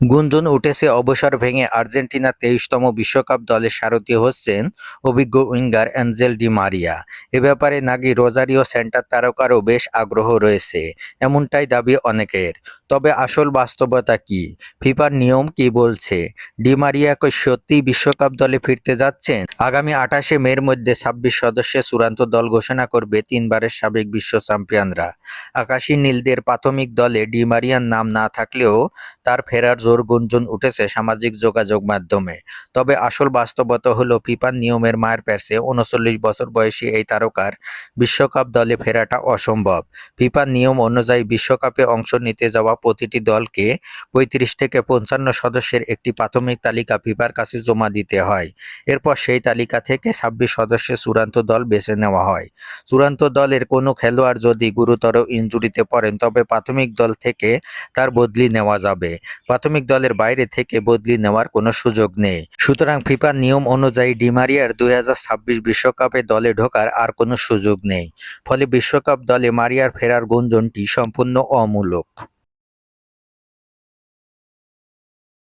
গুঞ্জন উঠেছে অবসর ভেঙে আর্জেন্টিনার ২৩তম বিশ্বকাপ দলের সারথি হচ্ছেন অভিজ্ঞ উইঙ্গার অ্যাঞ্জেল ডি মারিয়া। এ ব্যাপারে নাকি রোজারিও সেন্টার তারকারও বেশ আগ্রহ রয়েছে, এমনটাই দাবি অনেকের। তবে আসল বাস্তবতা কি, ফিফার নিয়ম কি বলছে? ডি মারিয়া কি সত্যিই বিশ্বকাপ দলে ফিরতে যাচ্ছেন? আগামী ২৮শে মের মধ্যে ২৬ সদস্যের চূড়ান্ত দল ঘোষণা করবে তিনবারের সাবেক বিশ্ব চ্যাম্পিয়নরা। আকাশী নীলদের প্রাথমিক দলে ডি মারিয়ার নাম না থাকলেও তার ফেরার জোর গুঞ্জন উঠেছে সামাজিক যোগাযোগ মাধ্যমে। তবে আসল বাস্তবতা হলো, ফিফার নিয়মের মায়ের প্যাচে ৩৯ বছর বয়সী এই তারকার বিশ্বকাপ দলে ফেরাটা অসম্ভব। ফিফার নিয়ম অনুযায়ী বিশ্বকাপে অংশ নিতে যাওয়া প্রতিটি দলকে ৩৫ থেকে ৫৫ সদস্যের একটি প্রাথমিক তালিকা ফিফার কাছে জমা দিতে হয়। এরপর সেই তালিকা থেকে ২৬ সদস্যের চূড়ান্ত দল বেছে নেওয়া হয়। চূড়ান্ত দলের কোনো খেলোয়াড় যদি গুরুতর ইনজুরিতে পড়েন, তবে প্রাথমিক দল থেকে তার বদলি নেওয়া যাবে। প্রাথমিক দলের বাইরে থেকে বদলি নেওয়ার কোনো সুযোগ নেই। সুতরাং ফিফার নিয়ম অনুযায়ী ডি মারিয়ার ২০২৬ বিশ্বকাপে দলে ঢোকার আর কোনো সুযোগ নেই। ফলে বিশ্বকাপ দলে মারিয়ার ফেরার গুঞ্জনটি সম্পূর্ণ অমূলক।